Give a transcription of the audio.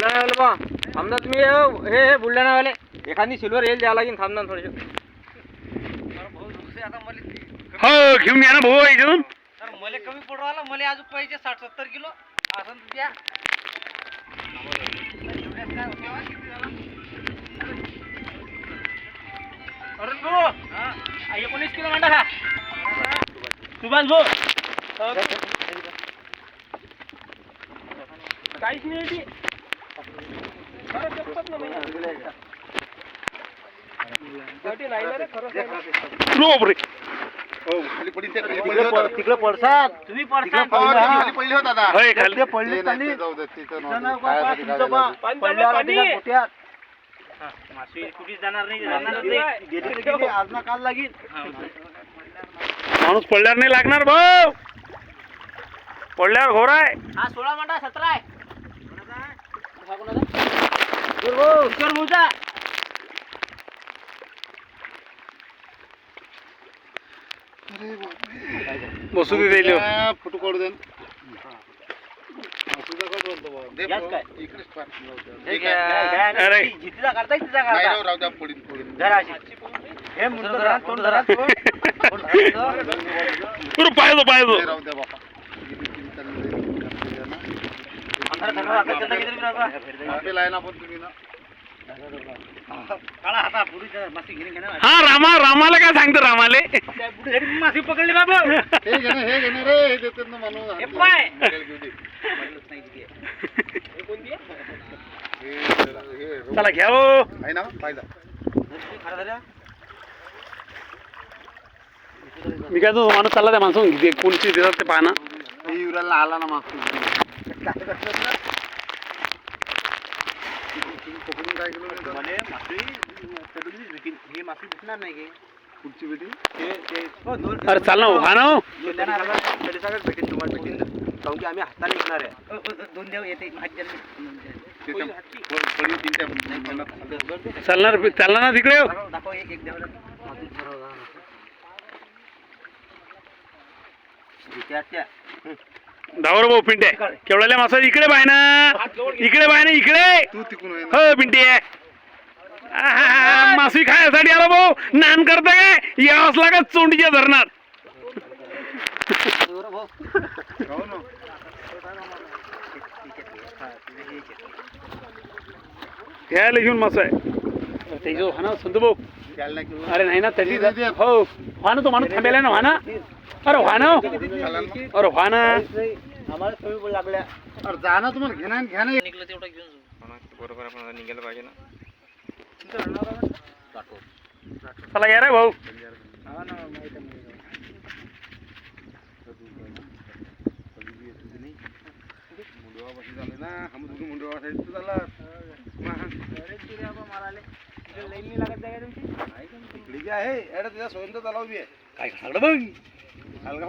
बुलढाणावाले बा थांबना तुम्ही. हे बुलढाणावाले एखादी सिल्वर येईल द्यावं लागेल. थांबना थोडेसे. हो घेऊन या ना भाऊ इथून. तर मला कमी पडू राहिला. मला अजून पाहिजे 60-70 किलो असं द्या. अरुण भाऊ 19 किलो मांडा खा. सुभाष भाऊ काहीच नाही ती. बापरे. तिकडे पडसाल तुम्ही पडसाल पहिले होता दादा. होय खाली पडले खाली. मासे कुठेच जाणार नाही. आज ना काल लागेल. माणूस पडल्यावर नाही लागणार भाऊ. पडल्यावर घोर आहे. हा 16 मांडा 17 आहे. बसू दे दिले. फोटो काढू दे. अरे राहू द्या पुढील पाहिजे पाहिजे. राहू द्या बापा. ना पण तुम्ही ना हा रामाला काय सांगतो रामाले. मासे पकडले बाबा. हे घेणे रे हे देतात ना म्हणून. चला घ्या हो. आहे ना पाहिजे. मी काय तो माणूस चालला त्या माणसं कोणची देतात ते पाहना. युराला आला ना मागतो. पकडून काय केलं पुढची बेटी. अरे चाल ना हा ना. भेटेल तुम्हाला भेटेल काऊन की आम्ही हाताने विकणार आहे. 2 देव येते. चालणार ना तिकडे. दाखव एक देव. धावर भाऊ पिंटे केवढ्याला मासा इकडे पाय ना. इकडे पाय ना इकडे. तू तिकून आहे हो पिंटे मासवी खायसाठी आला भाऊ. नान करता काय यावंच लागत चोंडीच्या धरणात. घ्यायला घेऊन मासा आहे ते जो हा ना संत भाऊ. अरे नाही ना तरी हो व्हा ना तो माणूस थांबेला ना. व्हा ना. अरे व्हा ना. अरे व्हा ना. आम्हाला कमी लागल्या. अरे जा ना तुम्हाला घेणार घ्या ना. निघलं तेवढं घेऊन जाऊ. बरोबर आपण निघायला पाहिजे ना. चला या रे भाऊ. सोयीचा तलाव बी आहे. काय सांगलं मग. हलगा